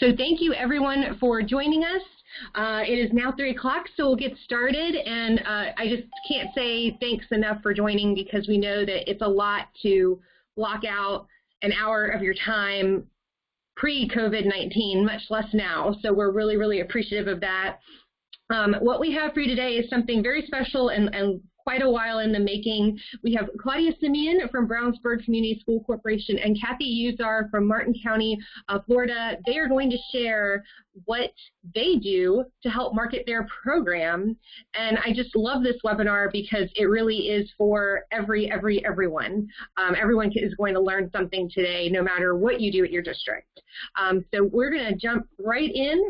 So thank you everyone for joining us. It is now 3 o'clock, so we'll get started. And I just can't say thanks enough for joining, because we know that it's a lot to block out an hour of your time pre-COVID-19, much less now. So we're really, really appreciative of that. What we have for you today is something very special and quite a while in the making. We have Claudia Simion from Brownsburg Community School Corporation and Cathy Uzar from Martin County, Florida. They are going to share what they do to help market their program. And I just love this webinar because it really is for everyone. Everyone is going to learn something today, no matter what you do at your district. So we're going to jump right in.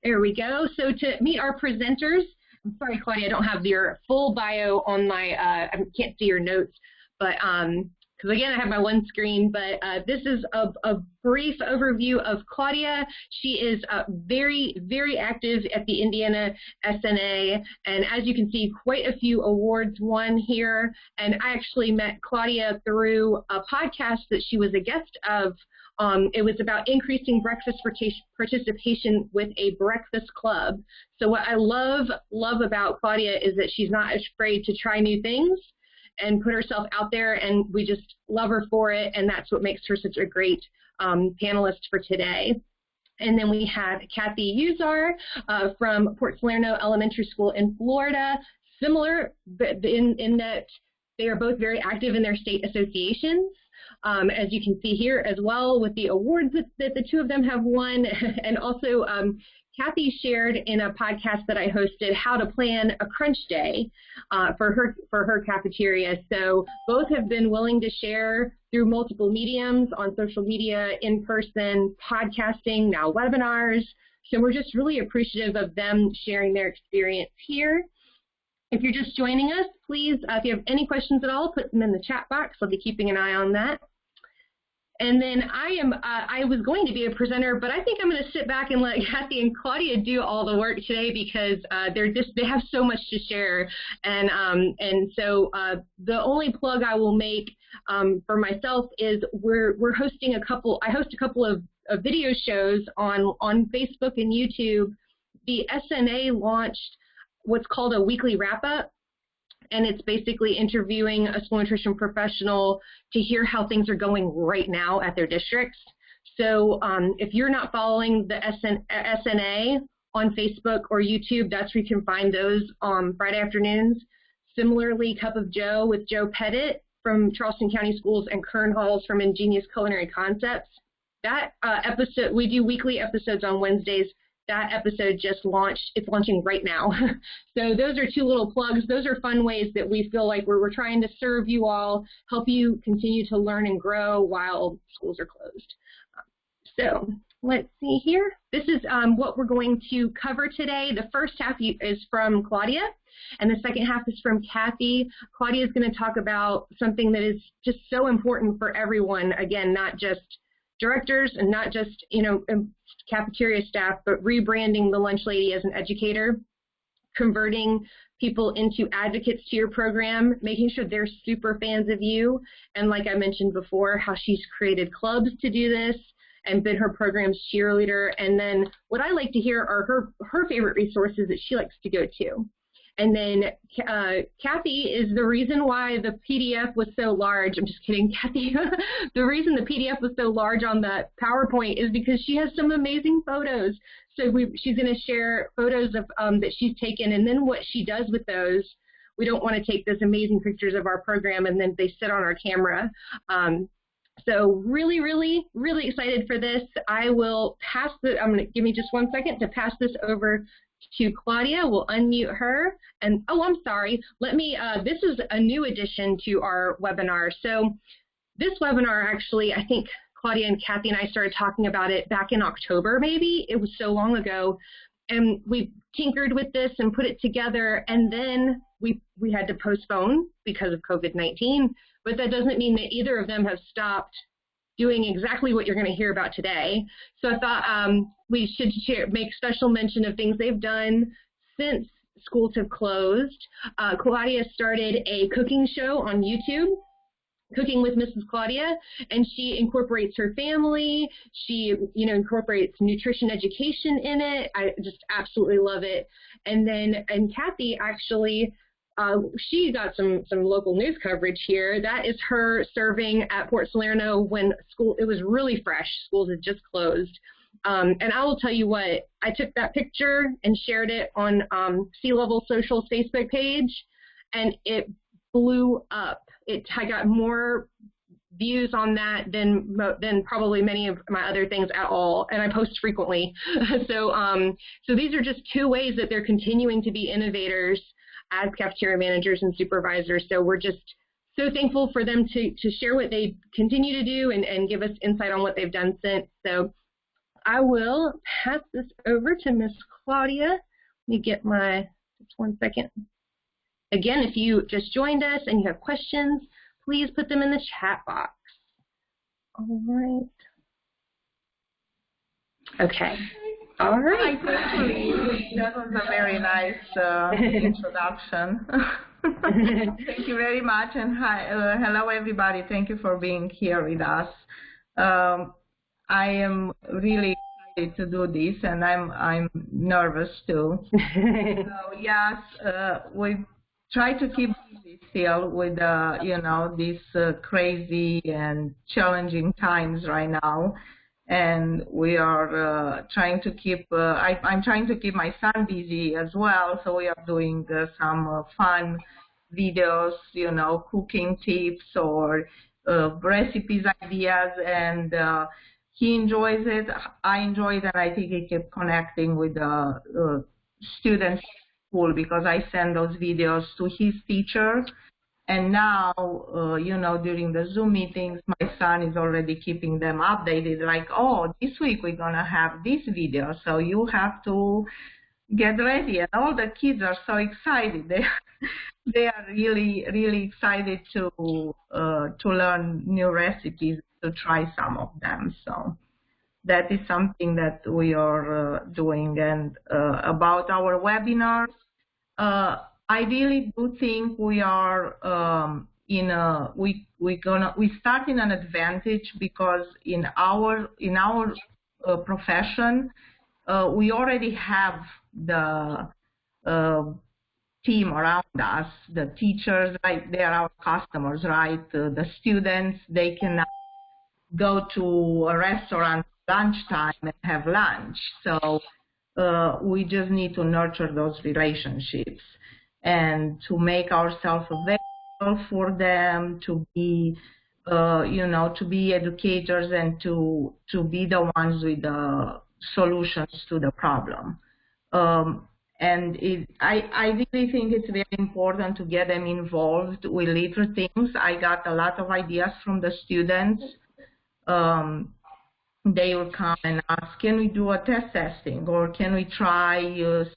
There we go. So to meet our presenters, I'm sorry, Claudia, I don't have your full bio on my, I can't see your notes, but, because again, I have my one screen, but this is a brief overview of Claudia. She is very, very active at the Indiana SNA, and as you can see, quite a few awards won here. And I actually met Claudia through a podcast that she was a guest of. It was about increasing breakfast participation with a breakfast club. So what I love about Claudia is that she's not afraid to try new things and put herself out there, and we just love her for it, and that's what makes her such a great panelist for today. And then we have Cathy Uzar from Port Salerno Elementary School in Florida, similar in that they are both very active in their state associations. As you can see here as well with the awards that the two of them have won. And also Cathy shared in a podcast that I hosted how to plan a crunch day for her cafeteria. So both have been willing to share through multiple mediums on social media, in person, podcasting, now webinars. So we're just really appreciative of them sharing their experience here. If you're just joining us, please, if you have any questions at all, put them in the chat box. I'll be keeping an eye on that. And then I was going to be a presenter, but I think I'm going to sit back and let Cathy and Claudia do all the work today, because they have so much to share. And so the only plug I will make for myself is we're hosting I host a couple of video shows on Facebook and YouTube. The SNA launched what's called a weekly wrap-up, and it's basically interviewing a school nutrition professional to hear how things are going right now at their districts. So if you're not following the SNA on Facebook or YouTube, that's where you can find those on Friday afternoons. Similarly, Cup of Joe with Joe Pettit from Charleston County Schools and Kern Halls from Ingenious Culinary Concepts. That episode, we do weekly episodes on Wednesdays. That episode just launched. It's launching right now. So those are two little plugs. Those are fun ways that we feel like we're trying to serve you all, help you continue to learn and grow while schools are closed. So let's see here. This is what we're going to cover today. The first half is from Claudia, and the second half is from Cathy. Claudia is going to talk about something that is just so important for everyone. Again, not just directors and not just, cafeteria staff, but rebranding the lunch lady as an educator, converting people into advocates to your program, making sure they're super fans of you. And like I mentioned before, how she's created clubs to do this and been her program's cheerleader. And then what I like to hear are her favorite resources that she likes to go to. And then Cathy is the reason why the PDF was so large. I'm just kidding, Cathy. The reason the PDF was so large on the PowerPoint is because she has some amazing photos. So she's going to share photos of that she's taken, and then what she does with those. We don't want to take those amazing pictures of our program and then they sit on our camera. So really, really, really excited for this. I will pass give me just 1 second to pass this over to Claudia. We'll unmute her. And oh, I'm sorry. This is a new addition to our webinar. So this webinar, actually, I think Claudia and Cathy and I started talking about it back in October, maybe. It was so long ago. And we tinkered with this and put it together. And then we had to postpone because of COVID-19. But that doesn't mean that either of them have stopped doing exactly what you're going to hear about today. So I thought we should make special mention of things they've done since schools have closed. Claudia started a cooking show on YouTube Cooking with Mrs. Claudia, and she incorporates her family. She, incorporates nutrition education in it. I just absolutely love it. And Cathy actually, she got some local news coverage here. That is her serving at Port Salerno when it was really fresh. Schools had just closed. And I will tell you what, I took that picture and shared it on Sea Level Social's Facebook page, and it blew up. I got more views on that than probably many of my other things at all, and I post frequently. So these are just two ways that they're continuing to be innovators as cafeteria managers and supervisors. So we're just so thankful for them to share what they continue to do and give us insight on what they've done since. So I will pass this over to Miss Claudia. Let me get just 1 second. Again, if you just joined us and you have questions, please put them in the chat box. All right. Okay. All right. That was a very nice introduction. Thank you very much, and hi, hello everybody. Thank you for being here with us. I am really excited to do this, and I'm nervous too. So yes, we try to keep busy still with these crazy and challenging times right now, and we are trying to keep. I'm trying to keep my son busy as well. So we are doing some fun videos, cooking tips or recipes ideas, and he enjoys it. I enjoy it, and I think he kept connecting with the students in school because I send those videos to his teacher. And now, during the Zoom meetings, my son is already keeping them updated. Like, oh, this week we're gonna have this video, so you have to get ready. And all the kids are so excited. They are really, really excited to learn new recipes, to try some of them. So that is something that we are doing. And about our webinars, I really do think we are we start in an advantage because in our profession we already have the team around us, the teachers, right? They are our customers, right? The students, they can go to a restaurant lunchtime and have lunch. So we just need to nurture those relationships and to make ourselves available for them, to be, to be educators and to be the ones with the solutions to the problem. And I really think it's very important to get them involved with little things. I got a lot of ideas from the students. They will come and ask, can we do a testing, or can we try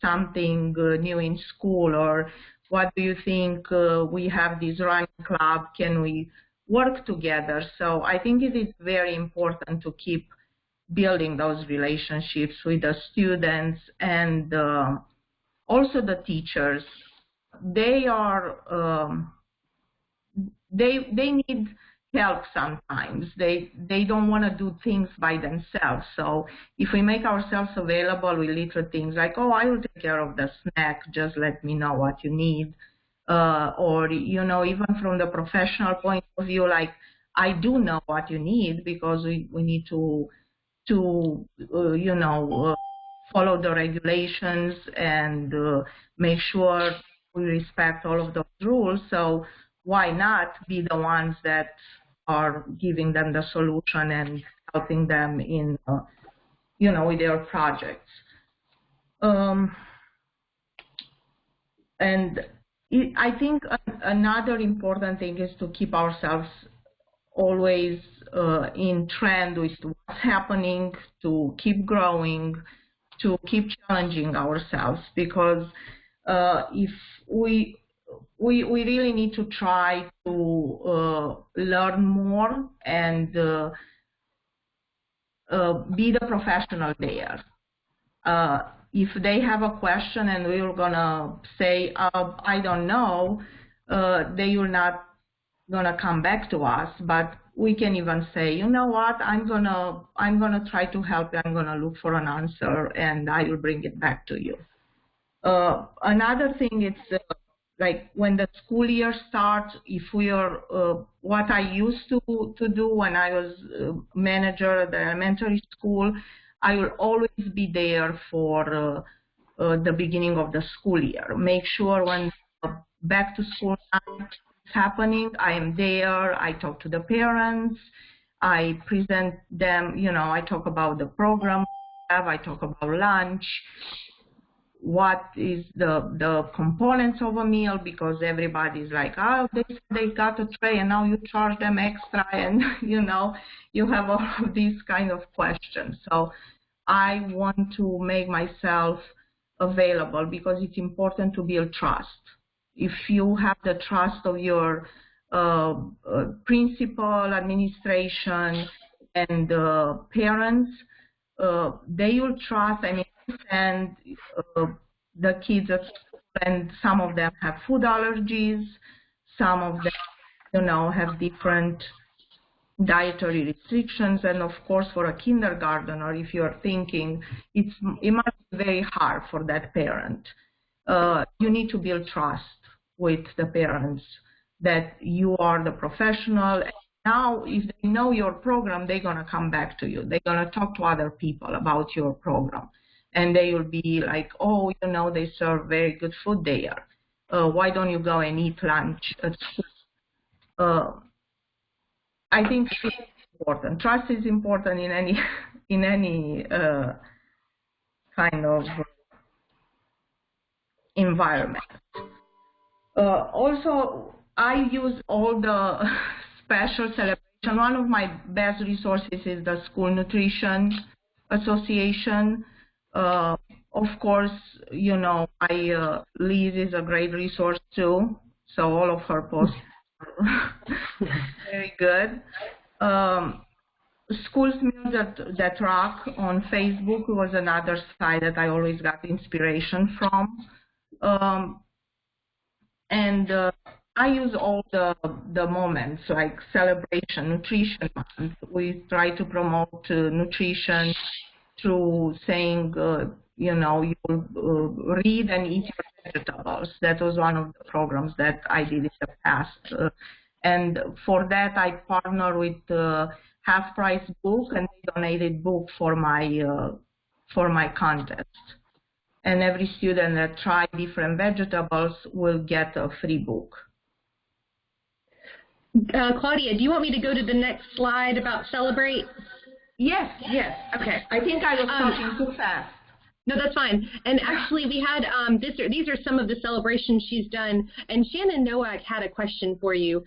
something new in school, or what do you think, we have this running club, can we work together? So I think it is very important to keep building those relationships with the students and also the teachers. They are they need help sometimes. They don't want to do things by themselves. So if we make ourselves available with little things like, oh, I will take care of the snack, just let me know what you need, or even from the professional point of view, like, I do know what you need because we need to follow the regulations and make sure we respect all of those rules. So why not be the ones that are giving them the solution and helping them in, with their projects. And I think another important thing is to keep ourselves always in trend with what's happening, to keep growing, to keep challenging ourselves, because if we really need to try to learn more and be the professional there. If they have a question and we're gonna say, I don't know, they will not gonna come back to us, but we can even say, you know what, I'm gonna try to help you. I'm gonna look for an answer, and I will bring it back to you. Another thing is like when the school year starts, if we are what I used to do when I was manager at the elementary school, I will always be there for the beginning of the school year. Make sure when back to school night is happening, I am there. I talk to the parents. I present them, you know, I talk about the program I talk about lunch, what is the components of a meal, because everybody's like, oh, they got a tray and now you charge them extra, and you know, you have all of these kind of questions. So I want to make myself available because it's important to build trust. If you have the trust of your principal, administration, and parents, they will trust. I mean, and the kids at school, and some of them have food allergies, some of them, you know, have different dietary restrictions, and of course for a kindergartner, if you're thinking, it must be very hard for that parent. You need to build trust with the parents that you are the professional. Now, if they know your program, they're going to come back to you. They're going to talk to other people about your program. And they will be like, oh, you know, they serve very good food there. Why don't you go and eat lunch at school? I think it's important. Trust is important in any kind of environment. Also, I use all the special celebration. One of my best resources is the School Nutrition Association. Of course, you know, Liz is a great resource too. So all of her posts are very good. Schools Meals that Rock on Facebook was another site that I always got inspiration from. And I use all the moments like celebration, nutrition month. We try to promote nutrition through saying, you know, you read and eat your vegetables. That was one of the programs that I did in the past. And for that, I partner with Half Price Book, and they donated book for my contest. And every student that tries different vegetables will get a free book. Claudia, do you want me to go to the next slide about Celebrate? Yes, yes. Okay. I think I was talking too fast. No, that's fine. And actually, we had these are some of the celebrations she's done. And Shannon Nowak had a question for you.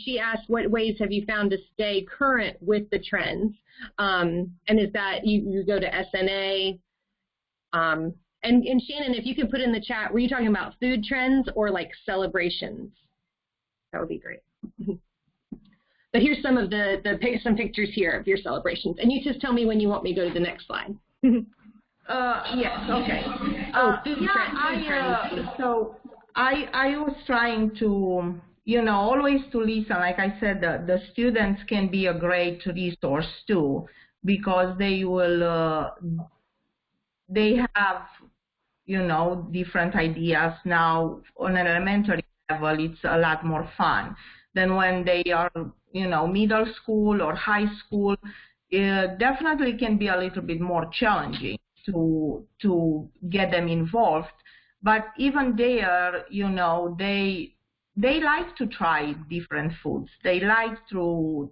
She asked, what ways have you found to stay current with the trends? And is that you go to SNA? And Shannon, if you could put in the chat, were you talking about food trends or like celebrations? That would be great. But here's some of some pictures here of your celebrations. And you just tell me when you want me to go to the next slide. Yes, okay. Food trends. So I was trying to, you know, always to listen. Like I said, the students can be a great resource too, because they will, they have, you know, different ideas now. On an elementary level, it's a lot more fun than when they are, you know, middle school or high school. It definitely can be a little bit more challenging to get them involved. But even there, you know, they like to try different foods. They like to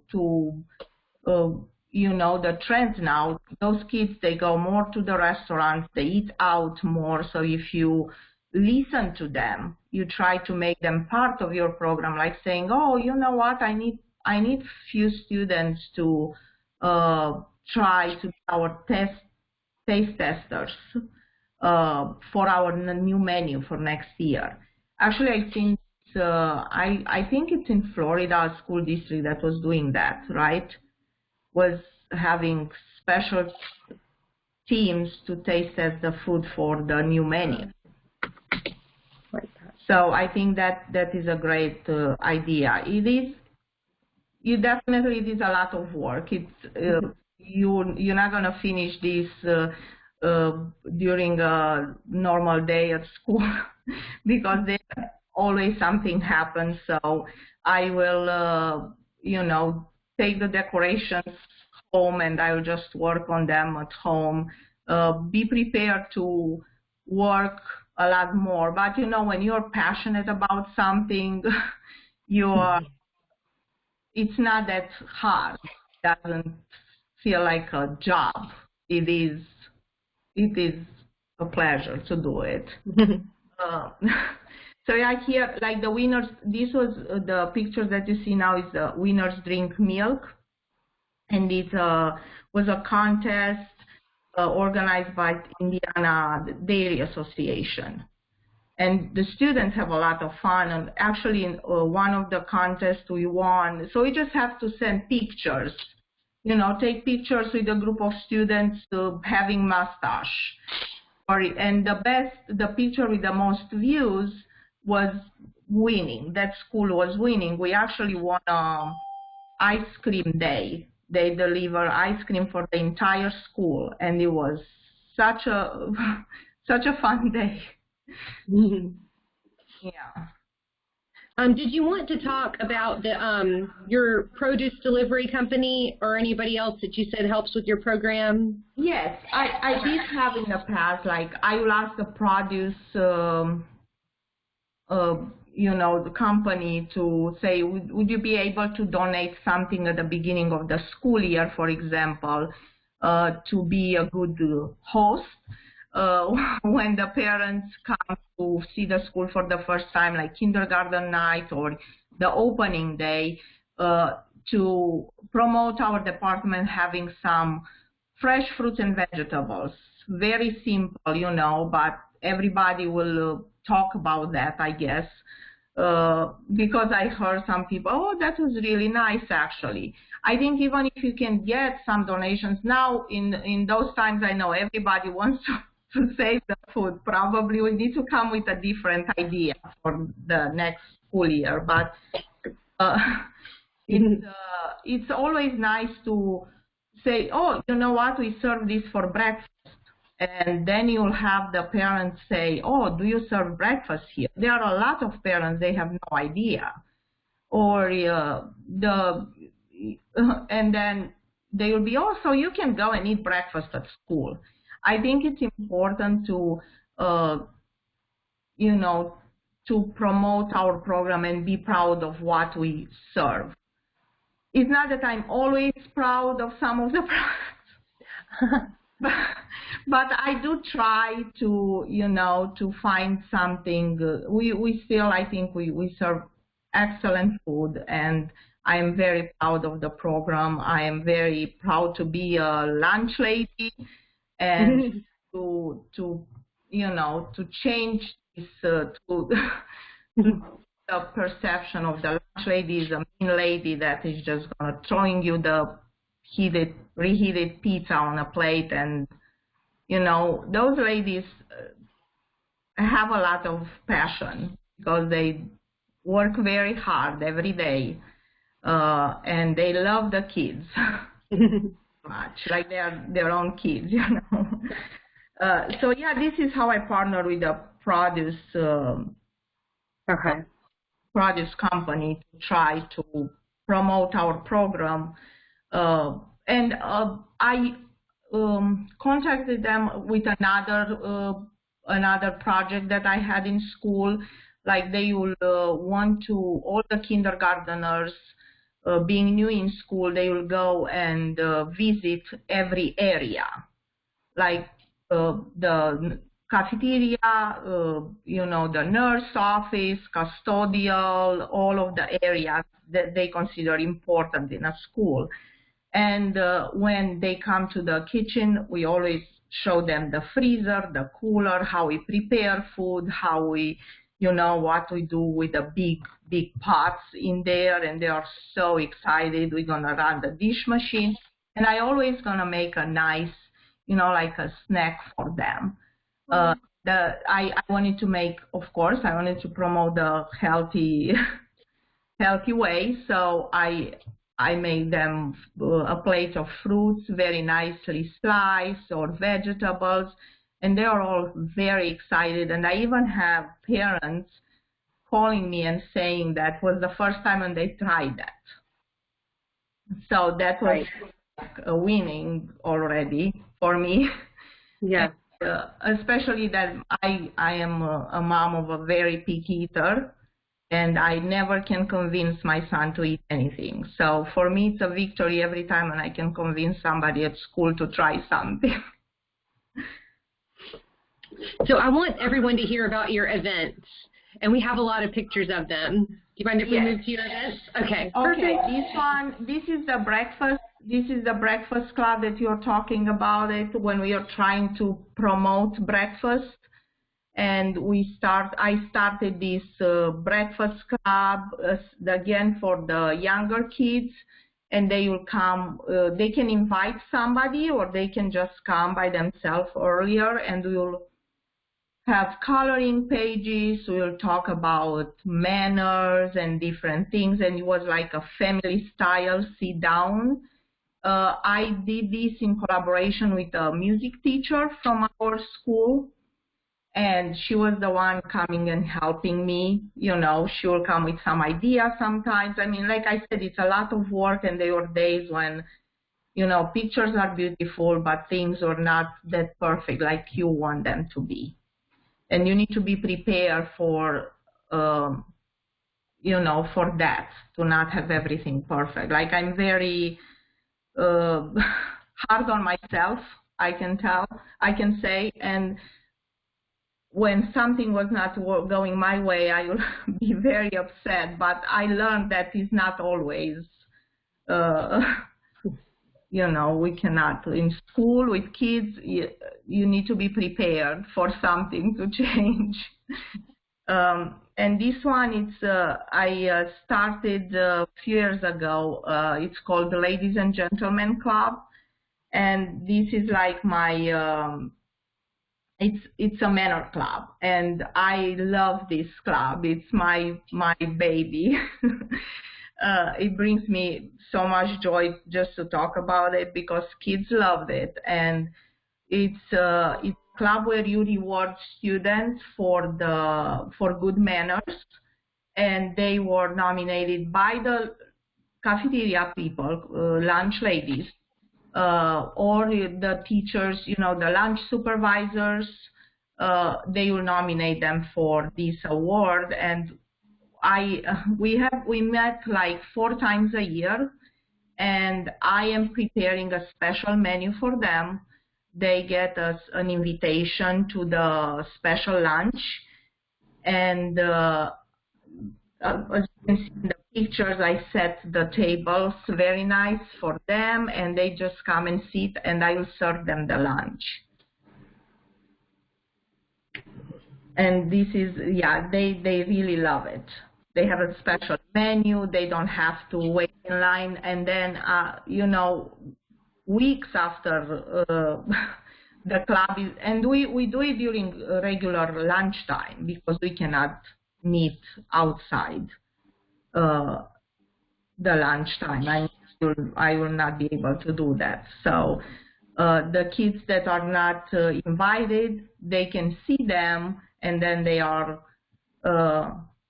you know, the trends now. Those kids, they go more to the restaurants, they eat out more. So if you listen to them, you try to make them part of your program, like saying, oh, you know what, I need few students to try to our taste testers for our new menu for next year. Actually, I think I think it's in Florida, a school district that was doing that, right? Was having special teams to taste test the food for the new menu. So I think that is a great idea. It is you definitely, it is a lot of work. It's you're not gonna finish this during a normal day at school because there always something happens. So I will, take the decorations home and I will just work on them at home. Be prepared to work a lot more. But when you're passionate about something, you are. It's not that hard. It doesn't feel like a job. It is. It is a pleasure to do it. uh, so yeah, here, like the winners, this was the picture that you see now is the winners drink milk. And it was a contest organized by Indiana Dairy Association. And the students have a lot of fun. And actually, in one of the contests we won, so we just have to send pictures. Take pictures with a group of students having mustache. And the picture with the most views was winning. That school was winning. We actually won ice cream day. They deliver ice cream for the entire school, and it was such a such a fun day. Yeah. Did you want to talk about the your produce delivery company or anybody else that you said helps with your program? Yes, I did have in the past. Like I will ask the produce, the company to say, would you be able to donate something at the beginning of the school year, for example, to be a good host when the parents come to see the school for the first time, like kindergarten night or the opening day, to promote our department having some fresh fruits and vegetables. Very simple, but everybody will talk about that, I guess, because I heard some people, oh, that was really nice, actually. I think even if you can get some donations now, in those times, I know everybody wants to save the food. Probably we need to come with a different idea for the next school year. But it's always nice to say, oh, you know what, we serve this for breakfast. And then you'll have the parents say, oh, do you serve breakfast here? There are a lot of parents, they have no idea. Or and then they will be, oh, so you can go and eat breakfast at school. I think it's important to, to promote our program and be proud of what we serve. It's not that I'm always proud of some of the products. But I do try to, to find something. We still, I think we serve excellent food, and I am very proud of the program. I am very proud to be a lunch lady and to change this, the perception of the lunch lady is a mean lady that is just going to throwing you the reheated pizza on a plate. And those ladies have a lot of passion because they work very hard every day, and they love the kids much, like they are their own kids. So yeah, this is how I partner with a produce produce company to try to promote our program. And I contacted them with another project that I had in school. Like they will want to, all the kindergarteners being new in school, they will go and visit every area, like the cafeteria, the nurse office, custodial, all of the areas that they consider important in a school. And when they come to the kitchen, we always show them the freezer, the cooler, how we prepare food, how we, what we do with the big pots in there. And they are so excited. We're going to run the dish machine. And I always going to make a nice, like a snack for them. I wanted to make, of course, I wanted to promote the healthy way. So I I make them a plate of fruits, very nicely sliced, or vegetables, and they are all very excited. And I even have parents calling me and saying that was the first time when they tried that. So that was a winning already for me. Yeah. Especially that I am a mom of a very picky eater, and I never can convince my son to eat anything. So for me, it's a victory every time when I can convince somebody at school to try something. So I want everyone to hear about your events, and we have a lot of pictures of them. Do you mind if we move to your events? Okay. Okay. This is the breakfast. This is the breakfast club that you're talking about. It when we are trying to promote breakfast. And I started this breakfast club again for the younger kids, and they will come. They can invite somebody, or they can just come by themselves earlier, and we'll have coloring pages. We'll talk about manners and different things, and it was like a family style sit down. I did this in collaboration with a music teacher from our school. And she was the one coming and helping me. You know, she will come with some idea sometimes. I mean, like I said, it's a lot of work, and there were days when, you know, pictures are beautiful, but things are not that perfect like you want them to be. And you need to be prepared for, you know, for that, to not have everything perfect. Like I'm very hard on myself, I can say, and when something was not going my way, I would be very upset. But I learned that is not always, you know, we cannot. In school with kids, you need to be prepared for something to change. And this one, I started a few years ago. It's called the Ladies and Gentlemen Club. And this is like my... It's a manor club, and I love this club. It's my baby. It brings me so much joy just to talk about it because kids loved it, and it's a club where you reward students for good manners, and they were nominated by the cafeteria people, lunch ladies. Or the teachers, you know, the lunch supervisors, they will nominate them for this award. And we met like 4 times a year, and I am preparing a special menu for them. They get us an invitation to the special lunch, and as you can see in the pictures, I set the tables very nice for them, and they just come and sit, and I will serve them the lunch. And this is, yeah, they really love it. They have a special menu. They don't have to wait in line. And then, you know, weeks after the club is, and we do it during regular lunchtime because we cannot meet outside the lunchtime. I will not be able to do that. So the kids that are not invited, they can see them, and then they are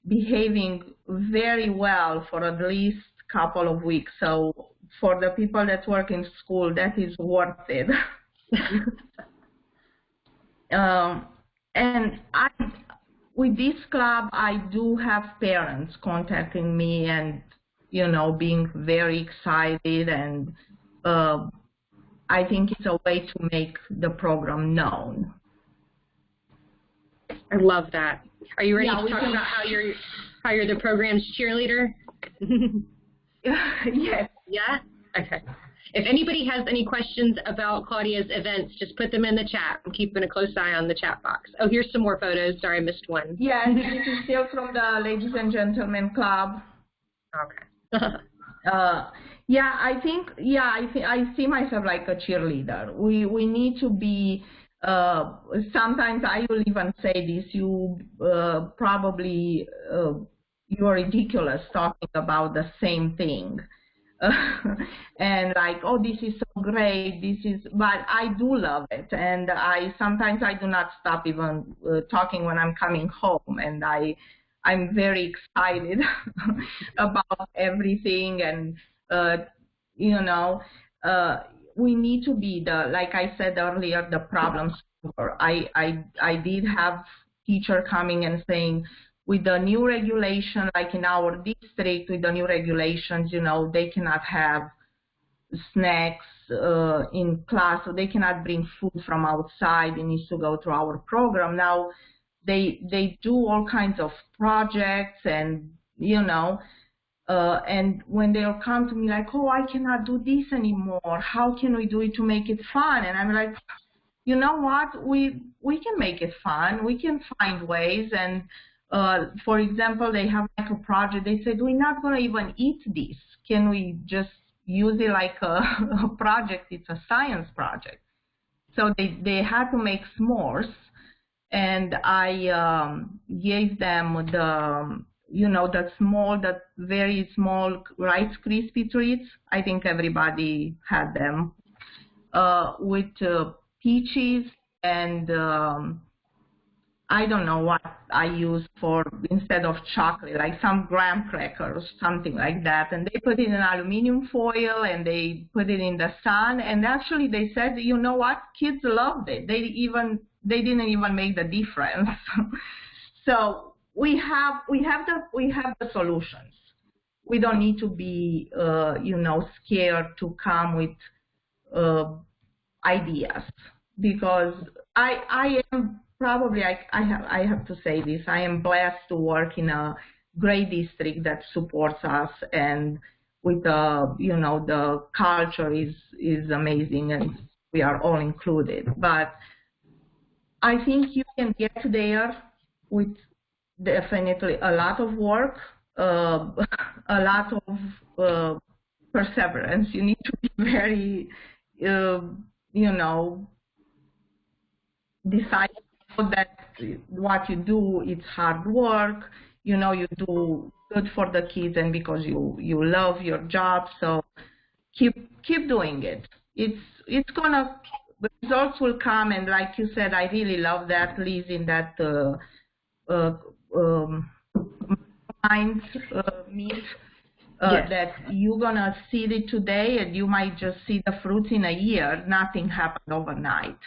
behaving very well for at least a couple of weeks. So for the people that work in school, that is worth it. And with this club, I do have parents contacting me and, you know, being very excited, and I think it's a way to make the program known. I love that. Are you ready to talk about how you're the program's cheerleader? Yes. Yeah? Okay. If anybody has any questions about Claudia's events, just put them in the chat. I'm keeping a close eye on the chat box. Oh, here's some more photos. Sorry, I missed one. Yes, this is still from the Ladies and Gentlemen Club. Okay. Yeah, I think I see myself like a cheerleader. We need to be. Sometimes I will even say this. You probably you are ridiculous talking about the same thing. and like, oh, this is so great, but I do love it, and sometimes I do not stop even talking when I'm coming home, and I'm very excited about everything, and you know, we need to be like I said earlier, the problem solver. I did have teacher coming and saying, with the new regulation, like in our district, with the new regulations, they cannot have snacks in class, so they cannot bring food from outside. It needs to go through our program. Now, they do all kinds of projects, and and when they'll come to me like, oh, I cannot do this anymore. How can we do it to make it fun? And I'm like, you know what? We can make it fun. We can find ways. And for example, they have like a project. They said, we're not going to even eat this. Can we just use it like a project? It's a science project. So they had to make s'mores. And I gave them the very small Rice Krispie treats. I think everybody had them with peaches and I don't know what I used for instead of chocolate, like some graham crackers, something like that. And they put it in aluminum foil and they put it in the sun. And actually they said, you know what? Kids loved it. They didn't even make the difference. So we have the solutions. We don't need to be scared to come with ideas, because I am probably, I have to say this, I am blessed to work in a great district that supports us, and with the culture is amazing, and we are all included. But I think you can get there with definitely a lot of work, a lot of perseverance. You need to be very decide that what you do, it's hard work. You do good for the kids, and because you love your job, so keep doing it. It's gonna, the results will come, and like you said, I really love that, Liz, in that mind meet. Yes. That you're gonna see it today, and you might just see the fruits in a year. Nothing happened overnight,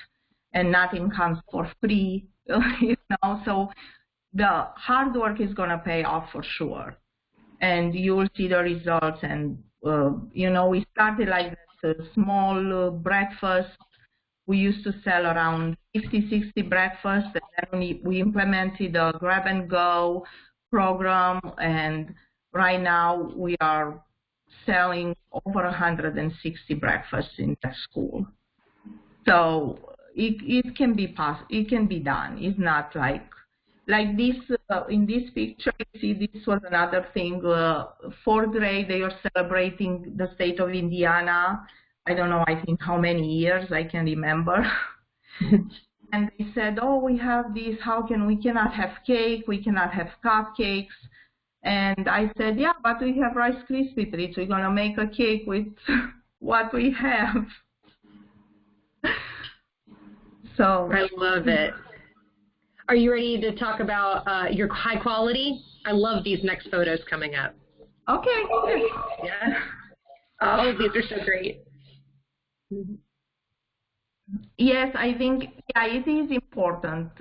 and nothing comes for free, So the hard work is gonna pay off for sure, and you'll see the results. And we started like that small breakfast. We used to sell around 50, 60 breakfasts, and then we implemented a grab and go program, and right now we are selling over 160 breakfasts in that school. So it can be it can be done. It's not like this in this picture. You see, this was another thing. 4th grade, they are celebrating the state of Indiana. I don't know, I think how many years, I can remember. And they said, oh, we have this, we cannot have cake, we cannot have cupcakes. And I said, yeah, but we have Rice Krispie treats. We're going to make a cake with what we have. So I love it. Are you ready to talk about your high quality? I love these next photos coming up. Okay. Yeah. Oh, these are so great. Yes, I think it is important.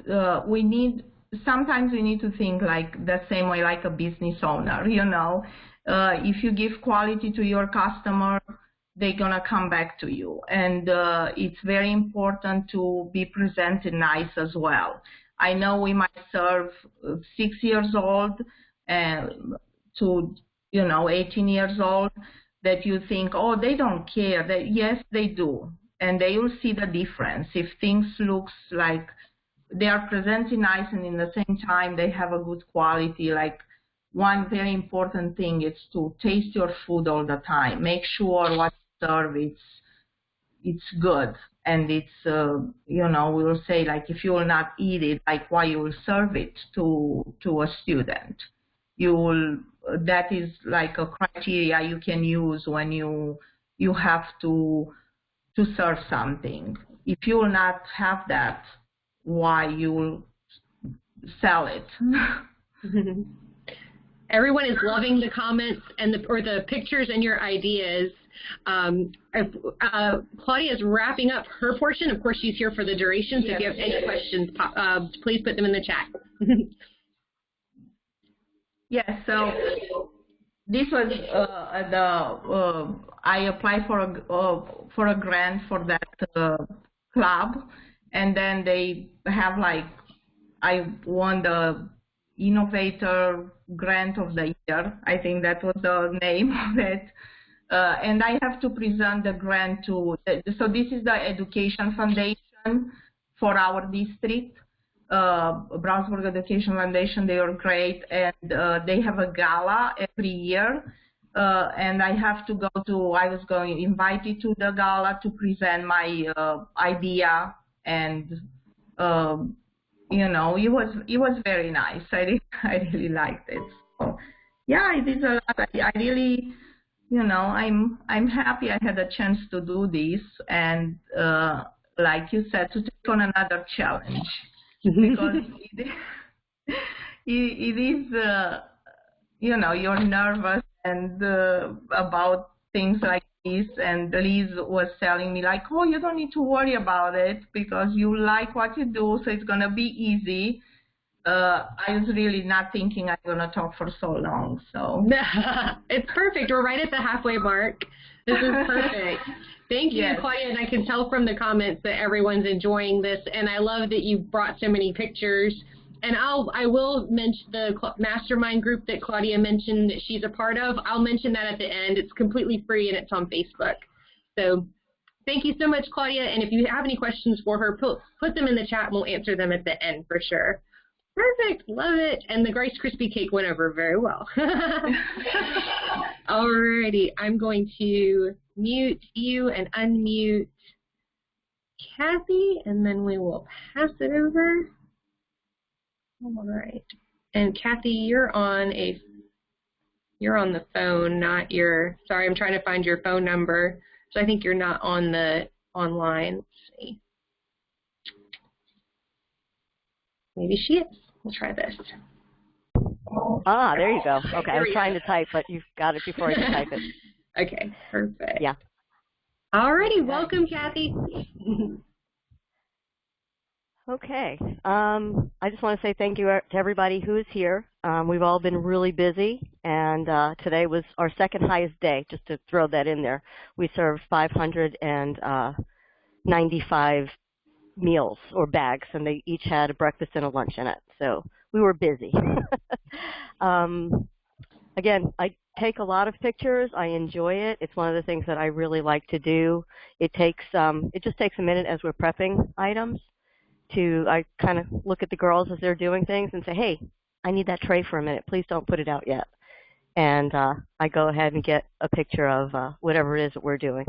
Sometimes we need to think like the same way like a business owner. If you give quality to your customer, they're gonna come back to you, and it's very important to be presented nice as well. I know we might serve 6 years old and to 18 years old, that you think, oh, they don't care. Yes, they do. And they will see the difference. If things looks like they are presenting nice, and in the same time they have a good quality, like one very important thing is to taste your food all the time. Make sure what you serve, it's good. And it's, we will say, like, if you will not eat it, like, why you will serve it to a student? You will that is like a criteria you can use when you have to serve something. If you will not have that, why you will sell it? Everyone is loving the comments and the pictures and your ideas. Claudia is wrapping up her portion. Of course, she's here for the duration, so if you have any questions, please put them in the chat. Yes, so this was I applied for a grant for that club, and then they have like, I won the Innovator Grant of the Year. I think that was the name of it. And I have to present the grant to, so this is the Education Foundation for our district, Brownsburg Education Foundation. They are great, and they have a gala every year. And I have to go to, I was invited to the gala to present my idea, and you know, it was very nice. I really liked it. So, yeah, it is a lot. I really, you know, I'm happy I had a chance to do this, and like you said, to take on another challenge, because it is, you know, you're nervous and about things like this, and Liz was telling me like, oh, you don't need to worry about it because you like what you do, so it's gonna be easy. I was really not thinking I'm gonna talk for so long, so. It's perfect. We're right at the halfway mark. This is perfect. Thank you, yes. Claudia, and I can tell from the comments that everyone's enjoying this, and I love that you brought so many pictures. And I will mention the mastermind group that Claudia mentioned that she's a part of. I'll mention that at the end. It's completely free, and it's on Facebook. So thank you so much, Claudia, and if you have any questions for her, put them in the chat, and we'll answer them at the end for sure. Perfect. Love it. And the Rice Krispie cake went over very well. Alrighty. I'm going to mute you and unmute Cathy, and then we will pass it over. All right. And Cathy, you're on the phone, not your, sorry, I'm trying to find your phone number. So I think you're not on the online. Let's see. Maybe she is. We'll try this. Ah, there you go. Okay, I was trying to type, but you've got it before I can type it. Okay, perfect. Yeah. All righty, welcome, Cathy. Okay. I just want to say thank you to everybody who is here. We've all been really busy, and today was our second highest day, just to throw that in there. We served 595 meals or bags, and they each had a breakfast and a lunch in it. So we were busy. Again, I take a lot of pictures. I enjoy it. It's one of the things that I really like to do. It just takes a minute as we're prepping items I kind of look at the girls as they're doing things and say, hey, I need that tray for a minute. Please don't put it out yet. And I go ahead and get a picture of whatever it is that we're doing.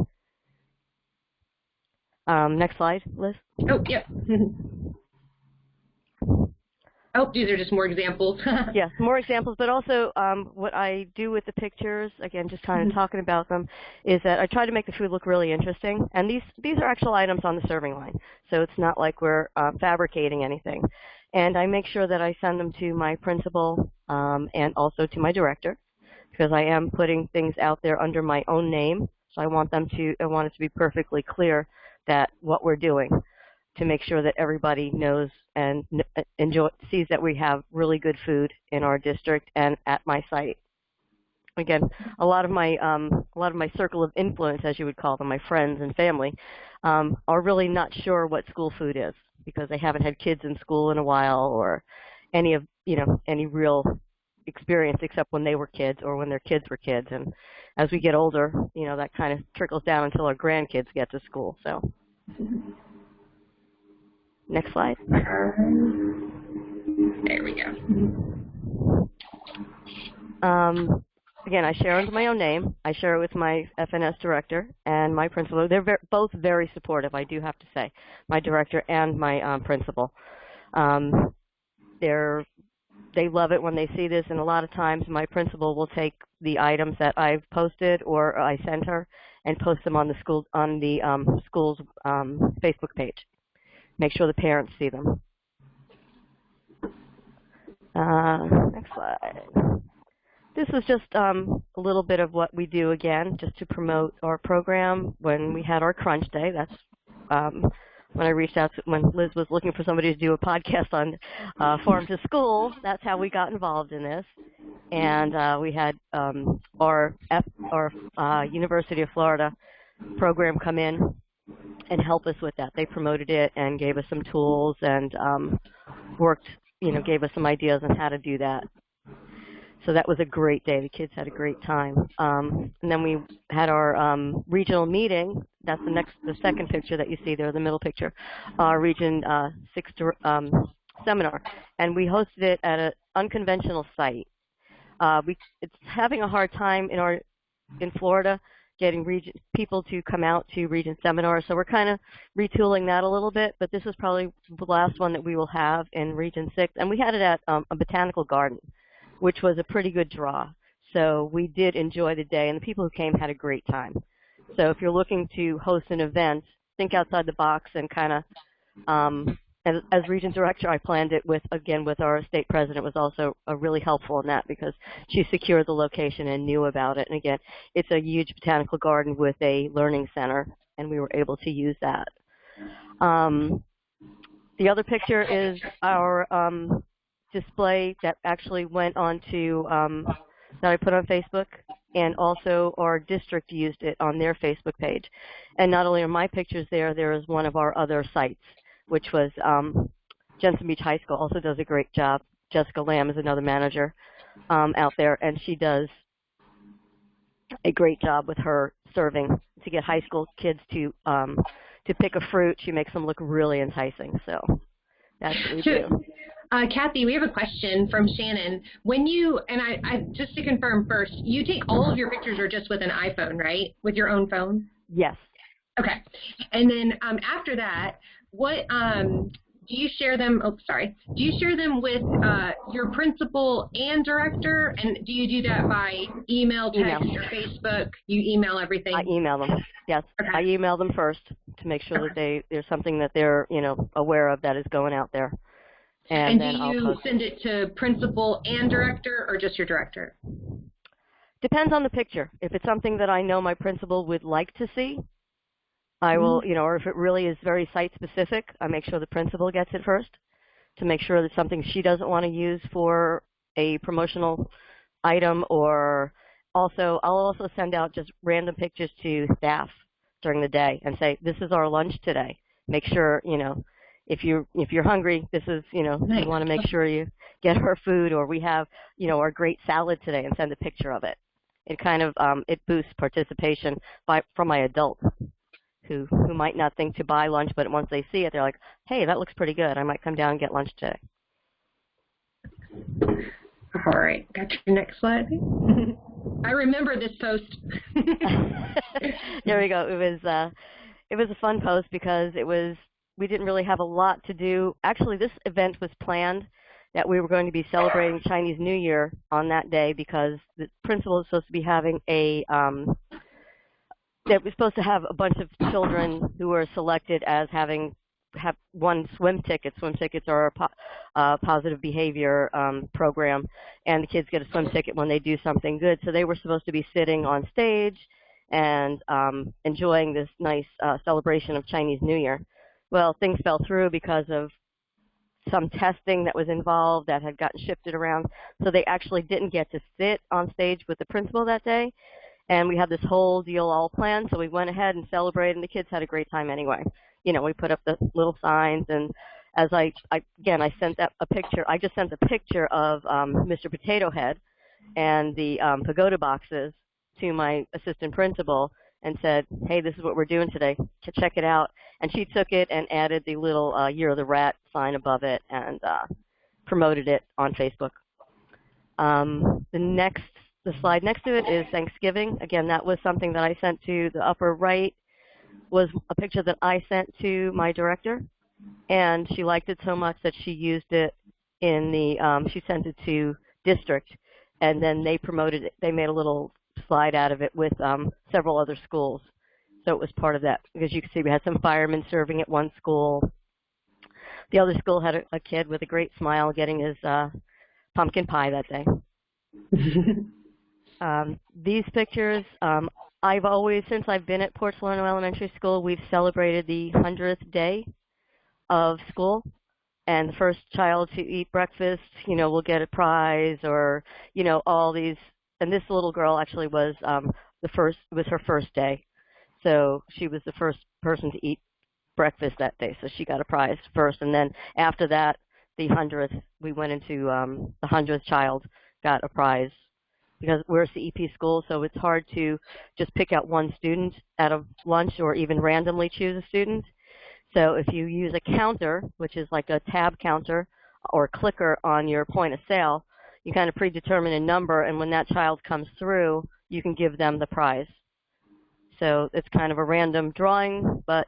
Next slide, Liz. Oh, yeah. Oh, these are just more examples. Yeah, more examples, but also what I do with the pictures, again, just kind of talking about them, is that I try to make the food look really interesting. And these are actual items on the serving line, so it's not like we're fabricating anything. And I make sure that I send them to my principal and also to my director, because I am putting things out there under my own name. So I want it to be perfectly clear that what we're doing, to make sure that everybody knows and sees that we have really good food in our district and at my site. Again, a lot of my circle of influence, as you would call them, my friends and family, are really not sure what school food is because they haven't had kids in school in a while or any real experience except when they were kids or when their kids were kids. And as we get older, that kind of trickles down until our grandkids get to school. So. Next slide. There we go. Again, I share under my own name. I share it with my FNS director and my principal. They're both very supportive, I do have to say, my director and my principal. They're they love it when they see this, and a lot of times my principal will take the items that I've posted or I send her and post them on the school's Facebook page. Make sure the parents see them. Next slide. This was just a little bit of what we do again, just to promote our program. When we had our crunch day, that's when I reached out when Liz was looking for somebody to do a podcast on Farm to School. That's how we got involved in this. And we had our University of Florida program come in and help us with that. They promoted it and gave us some tools and gave us some ideas on how to do that. So that was a great day. The kids had a great time. And then we had our regional meeting. That's the second picture that you see there, the middle picture, our Region 6 seminar. And we hosted it at an unconventional site. It's having a hard time in Florida getting people to come out to region seminars. So we're kind of retooling that a little bit. But this is probably the last one that we will have in Region 6. And we had it at a botanical garden, which was a pretty good draw. So we did enjoy the day, and the people who came had a great time. So if you're looking to host an event, think outside the box and kind of, as region director, I planned it with our state president was also really helpful in that because she secured the location and knew about it. And again, it's a huge botanical garden with a learning center, and we were able to use that. The other picture is our display that actually went on to that I put on Facebook, and also our district used it on their Facebook page. And not only are my pictures there is one of our other sites, which was Jensen Beach High School also does a great job. Jessica Lamb is another manager out there, and she does a great job with her serving to get high school kids to pick a fruit. She makes them look really enticing. So that's what we do. Cathy, we have a question from Shannon. When you, and I just to confirm first, you take all of your pictures or just with an iPhone, right? With your own phone? Yes. Okay. And then after that, what do you share them? Oh, sorry. Do you share them with your principal and director? And do you do that by email, text, or Facebook? You email everything? I email them. Yes. Okay. I email them first to make sure that there's something that they're aware of that is going out there. And then do you send it to principal and director, or just your director? Depends on the picture. If it's something that I know my principal would like to see, I will, or if it really is very site-specific, I make sure the principal gets it first to make sure that something she doesn't want to use for a promotional item, or I'll also send out just random pictures to staff during the day and say, this is our lunch today. Make sure, if you're hungry, this is, Nice. You want to make sure you get our food, or we have, our great salad today, and send a picture of it. It kind of, it boosts participation from my adults who might not think to buy lunch, but once they see it, they're like, hey, that looks pretty good. I might come down and get lunch today. All right, got your next slide. I remember this post. There we go. It was a fun post because we didn't really have a lot to do. Actually, this event was planned that we were going to be celebrating Chinese New Year on that day because the principal is supposed to be having that we're supposed to have a bunch of children who were selected as have won swim tickets. Swim tickets are a positive behavior program, and the kids get a swim ticket when they do something good. So they were supposed to be sitting on stage and enjoying this nice celebration of Chinese New Year. Well, things fell through because of some testing that was involved that had gotten shifted around. So they actually didn't get to sit on stage with the principal that day. And we had this whole deal all planned, so we went ahead and celebrated, and the kids had a great time anyway. We put up the little signs, and as I sent a picture. I just sent a picture of Mr. Potato Head and the pagoda boxes to my assistant principal and said, hey, this is what we're doing today. Check it out. And she took it and added the little Year of the Rat sign above it and promoted it on Facebook. The slide next to it is Thanksgiving. Again, that was something that I sent to the upper right, was a picture that I sent to my director, and she liked it so much that she used it in the, she sent it to district, and then they promoted it. They made a little slide out of it with several other schools. So it was part of that, because you can see we had some firemen serving at one school. The other school had a kid with a great smile getting his pumpkin pie that day. These pictures, I've always, since I've been at Port Salerno Elementary School, we've celebrated the 100th day of school. And the first child to eat breakfast, will get a prize, or, all these. And this little girl actually was it was her first day. So she was the first person to eat breakfast that day. So she got a prize first. And then after that, the 100th, we went into the 100th child got a prize, because we're a CEP school, so it's hard to just pick out one student out of lunch or even randomly choose a student. So if you use a counter, which is like a tab counter or clicker on your point of sale, you kind of predetermine a number, and when that child comes through, you can give them the prize. So it's kind of a random drawing, but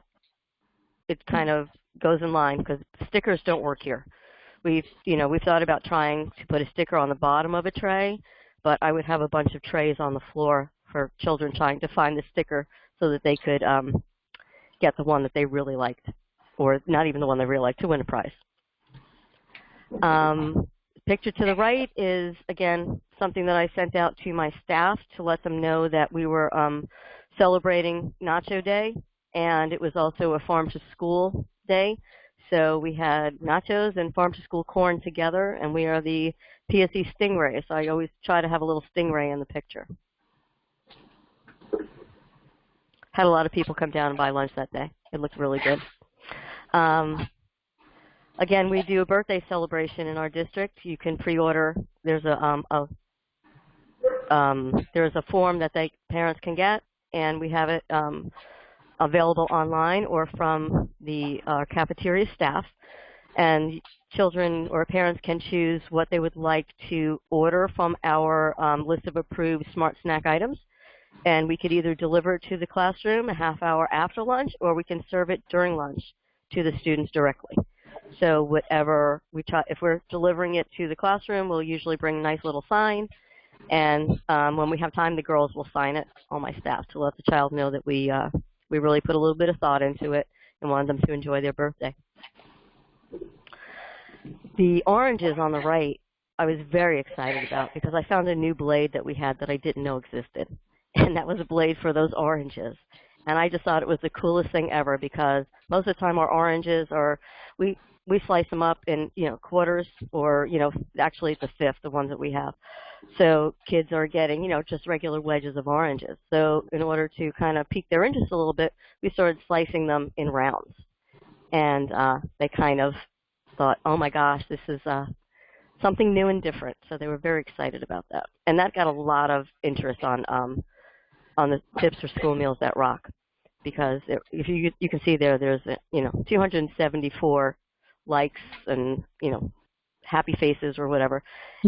it kind of goes in line, because stickers don't work here. We've thought about trying to put a sticker on the bottom of a tray, but I would have a bunch of trays on the floor for children trying to find the sticker so that they could get the one that they really liked, or not even the one they really liked, to win a prize. Picture to the right is, again, something that I sent out to my staff to let them know that we were celebrating Nacho Day, and it was also a Farm to School Day. So we had nachos and Farm to School corn together, and we are the PSE Stingray. So I always try to have a little stingray in the picture. Had a lot of people come down and buy lunch that day. It looked really good. Again, we do a birthday celebration in our district. You can pre-order. There's a form that parents can get, and we have it available online or from the cafeteria staff. And children or parents can choose what they would like to order from our list of approved Smart Snack items. And we could either deliver it to the classroom a half hour after lunch, or we can serve it during lunch to the students directly. So whatever we try, if we're delivering it to the classroom, we'll usually bring a nice little sign. And when we have time, the girls will sign it, all my staff, to let the child know that we really put a little bit of thought into it and wanted them to enjoy their birthday. The oranges on the right, I was very excited about, because I found a new blade that we had that I didn't know existed. And that was a blade for those oranges. And I just thought it was the coolest thing ever, because most of the time our oranges are, we slice them up in, quarters, or, actually it's a fifth, the ones that we have. So kids are getting, just regular wedges of oranges. So in order to kind of pique their interest a little bit, we started slicing them in rounds. And they kind of thought, oh my gosh, this is something new and different. So they were very excited about that. And that got a lot of interest on the Tips for School Meals That Rock, because if you can see there's 274 likes and happy faces or whatever,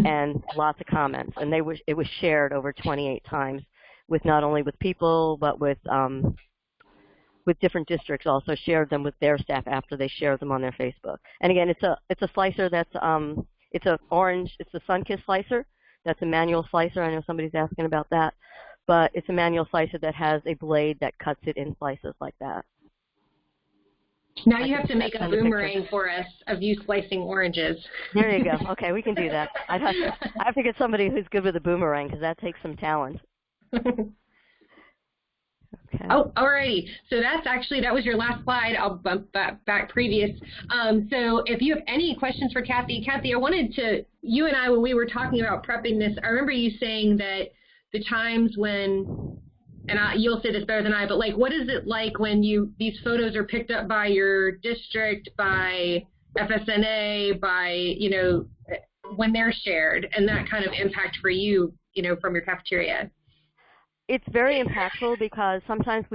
and lots of comments, and it was shared over 28 times, with not only with people but with different districts also shared them with their staff after they shared them on their Facebook. And again, it's a slicer that's it's a orange, it's a Sunkist slicer. That's a manual slicer. I know somebody's asking about that. But it's a manual slicer that has a blade that cuts it in slices like that. Now you have to make a boomerang for us of you slicing oranges. There you go. Okay, we can do that. I have to get somebody who's good with a boomerang, because that takes some talent. Okay. Oh, alrighty. So that was your last slide. I'll bump back previous. So if you have any questions for Cathy, I wanted to, you and I, when we were talking about prepping this, I remember you saying that the times when, and you'll say this better than I, but like, what is it like when these photos are picked up by your district, by FSNA, by, when they're shared, and that kind of impact for you, from your cafeteria? It's very impactful, because sometimes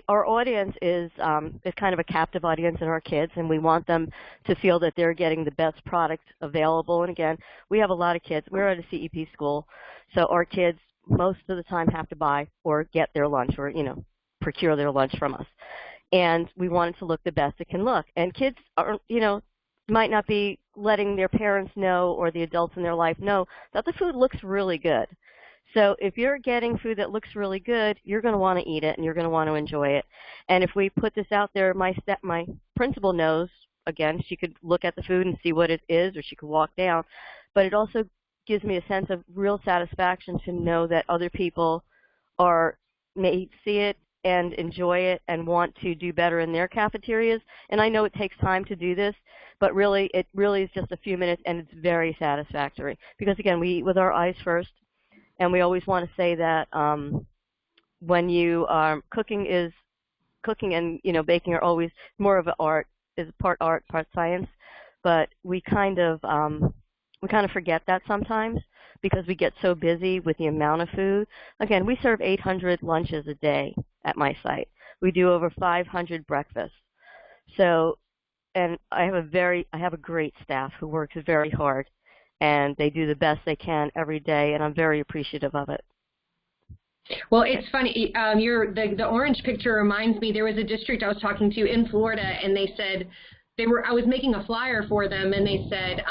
our audience is kind of a captive audience in our kids, and we want them to feel that they're getting the best product available. And again, we have a lot of kids. We're at a CEP school, so our kids most of the time have to buy or get their lunch, or procure their lunch from us. And we want it to look the best it can look. And kids are, might not be letting their parents know or the adults in their life know that the food looks really good. So if you're getting food that looks really good, you're going to want to eat it and you're going to want to enjoy it. And if we put this out there, my principal knows, again, she could look at the food and see what it is, or she could walk down. But it also gives me a sense of real satisfaction to know that other people may see it and enjoy it and want to do better in their cafeterias. And I know it takes time to do this, but really, it really is just a few minutes, and it's very satisfactory. Because, again, we eat with our eyes first. And we always want to say that when you are cooking and baking are always more of an art, is part science. But we kind of forget that sometimes because we get so busy with the amount of food. Again, we serve 800 lunches a day at my site. We do over 500 breakfasts. So, and I have a great staff who works very hard. And they do the best they can every day, and I'm very appreciative of it. Well, it's funny. The orange picture reminds me. There was a district I was talking to in Florida, and they said I was making a flyer for them, and they said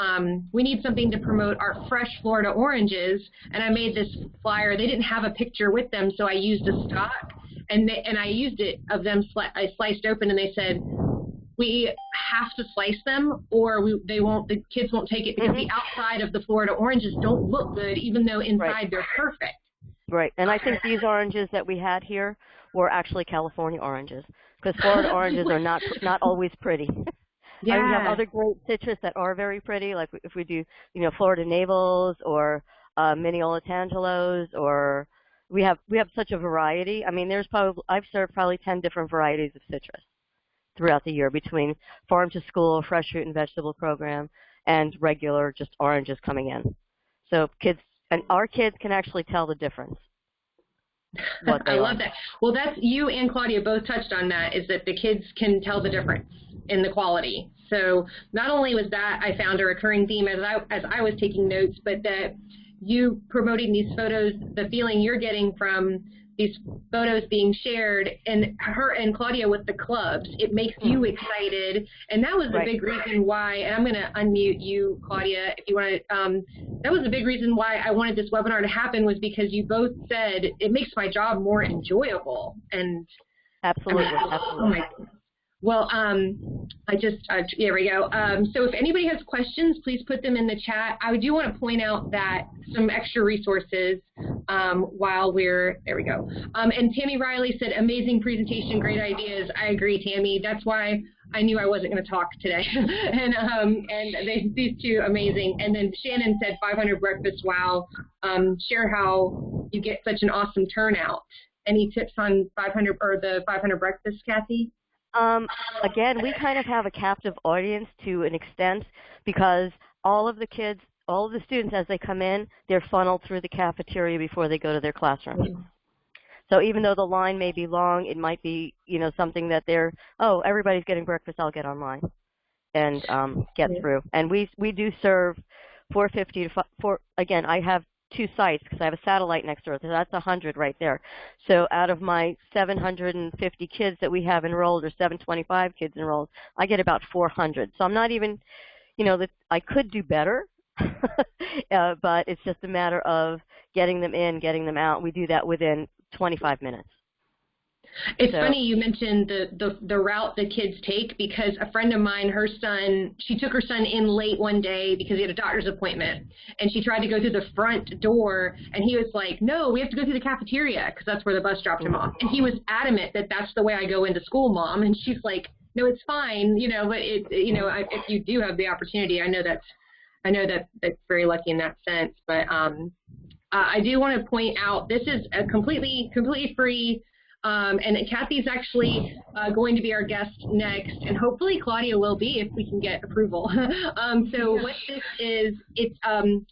we need something to promote our fresh Florida oranges. And I made this flyer. They didn't have a picture with them, so I used a stock, and I used it of them. I sliced open, and they said, we have to slice them, or the kids won't take it because the outside of the Florida oranges don't look good, even though inside they're perfect. Right, and I think these oranges that we had here were actually California oranges, because Florida oranges are not always pretty. Yeah. We have other great citrus that are very pretty, like if we do, Florida Navels or mini Olatangelos, or we have such a variety. I mean, I've served probably 10 different varieties of citrus throughout the year, between farm to school, fresh fruit and vegetable program, and regular just oranges coming in. So our kids can actually tell the difference. I love that. Well, that's you and Claudia both touched on that, is that the kids can tell the difference in the quality. So not only was that I found a recurring theme as I was taking notes, but that you promoting these photos, the feeling you're getting from these photos being shared, and her and Claudia with the clubs, it makes you excited. And that was the big reason why, and I'm going to unmute you, Claudia, if you want to, that was the big reason why I wanted this webinar to happen, was because you both said it makes my job more enjoyable. And absolutely, absolutely. Oh my goodness. Well, here we go. So if anybody has questions, please put them in the chat. I do want to point out that some extra resources while there we go. And Tammy Riley said, amazing presentation, great ideas. I agree, Tammy. That's why I knew I wasn't going to talk today. and these two, amazing. And then Shannon said 500 breakfasts, wow. Share how you get such an awesome turnout. Any tips on 500 or the 500 breakfasts, Cathy? Again, we kind of have a captive audience to an extent, because all of the students, as they come in, they're funneled through the cafeteria before they go to their classrooms. So even though the line may be long, it might be, something that everybody's getting breakfast, I'll get online and get through. And we do serve 450 to again, I have two sites because I have a satellite next door, so that's 100 right there. So out of my 750 kids that we have enrolled, or 725 kids enrolled, I get about 400. So I'm not even, that I could do better, but it's just a matter of getting them in, getting them out. We do that within 25 minutes. It's funny you mentioned the route the kids take, because a friend of mine, she took her son in late one day because he had a doctor's appointment, and she tried to go through the front door, and he was like, no, we have to go through the cafeteria because that's where the bus dropped him off. And he was adamant that that's the way I go into school, Mom. And she's like, no, it's fine, but if you do have the opportunity, I know that's very lucky in that sense. But I do want to point out, this is a completely free. And Cathy's actually going to be our guest next, and hopefully Claudia will be if we can get approval. So what this is, it's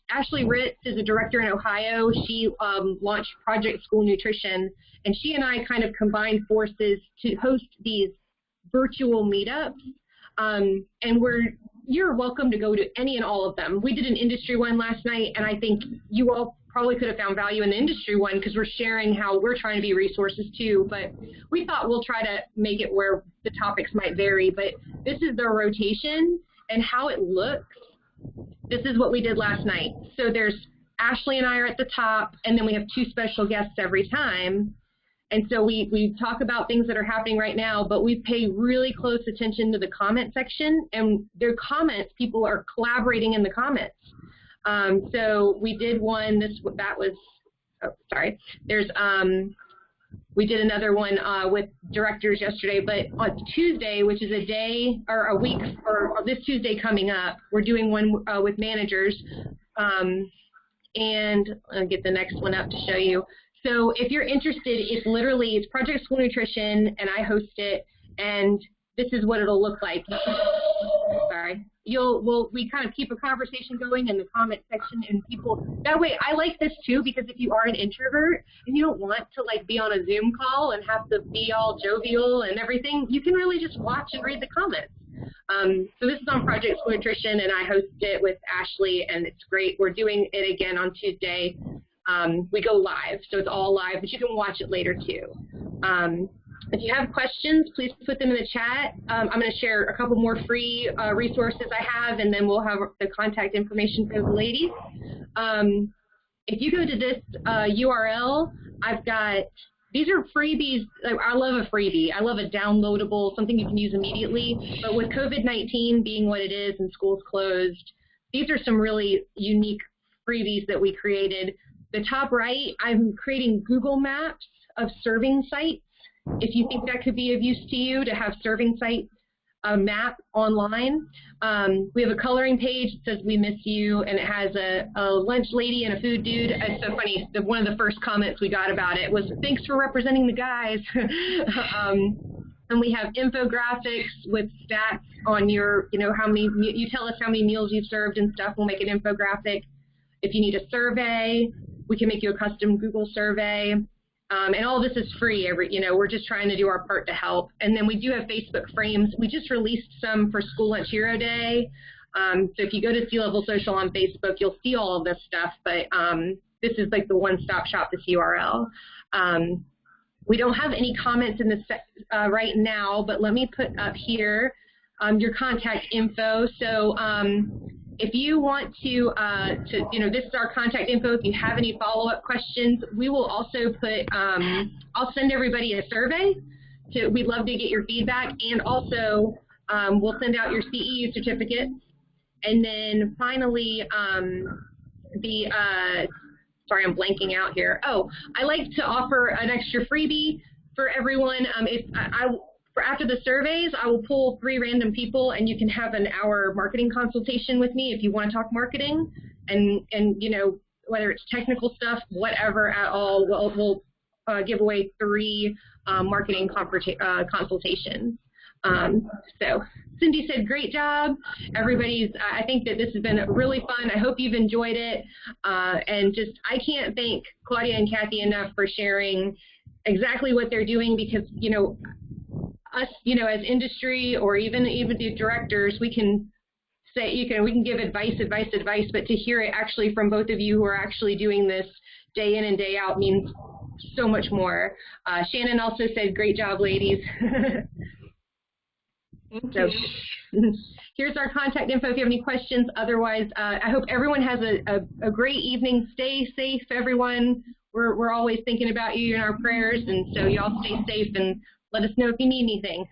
Ashley Ritz is a director in Ohio. She launched Project School Nutrition, and she and I kind of combined forces to host these virtual meetups. And you're welcome to go to any and all of them. We did an industry one last night, and I think you all probably could have found value in the industry one because we're sharing how we're trying to be resources too. But we thought we'll try to make it where the topics might vary. But this is the rotation, and how it looks this is what we did last night. So there's Ashley and I are at the top, and then we have 2 special guests every time. And so we talk about things that are happening right now, but we pay really close attention to the comment section, and their comments, people are collaborating in the comments. So we did one, we did another one with directors yesterday, but on Tuesday, which is a day or a week, or this Tuesday coming up, we're doing one with managers. And I'll get the next one up to show you. So if you're interested, it's Project School Nutrition, and I host it, and this is what it'll look like. Sorry. We kind of keep a conversation going in the comment section, and people, that way, I like this too, because if you are an introvert and you don't want to like be on a Zoom call and have to be all jovial and everything, you can really just watch and read the comments. So this is on Project School Nutrition, and I host it with Ashley, and it's great. We're doing it again on Tuesday. We go live, so it's all live, but you can watch it later too. If you have questions, please put them in the chat. I'm going to share a couple more free resources I have, and then we'll have the contact information for the ladies. If you go to this URL, I've got, these are freebies. I love a freebie. I love a downloadable, something you can use immediately. But with COVID-19 being what it is and schools closed, these are some really unique freebies that we created. The top right, I'm creating Google Maps of serving sites. If you think that could be of use to you, to have serving site map online. We have a coloring page that says "We miss you," and it has a lunch lady and a food dude. It's so funny. One of the first comments we got about it was, "Thanks for representing the guys." And we have infographics with stats on your, how many, you tell us how many meals you've served and stuff. We'll make an infographic. If you need a survey, we can make you a custom Google survey. And all this is free. We're just trying to do our part to help. And then we do have Facebook frames. We just released some for School Lunch Hero Day. So if you go to Sea Level Social on Facebook, you'll see all of this stuff. But this is like the one-stop shop, this URL. We don't have any comments in this right now, but let me put up here your contact info. So if you want to, this is our contact info. If you have any follow-up questions, we will also put, I'll send everybody a survey. We'd love to get your feedback. And also, we'll send out your CEU certificates. And then finally, sorry, I'm blanking out here. Oh, I like to offer an extra freebie for everyone. After the surveys, I will pull 3 random people, and you can have an hour marketing consultation with me if you want to talk marketing, and whether it's technical stuff, whatever at all, we'll give away 3 marketing consultations. So Cindy said, great job. I think that this has been really fun. I hope you've enjoyed it. And I can't thank Claudia and Cathy enough for sharing exactly what they're doing, because, us, as industry, or even the directors, we can say, we can give advice, but to hear it actually from both of you who are actually doing this day in and day out means so much more. Shannon also said, great job, ladies. So here's our contact info if you have any questions. Otherwise, I hope everyone has a great evening. Stay safe, everyone. We're always thinking about you in our prayers, and so y'all stay safe and let us know if you need anything.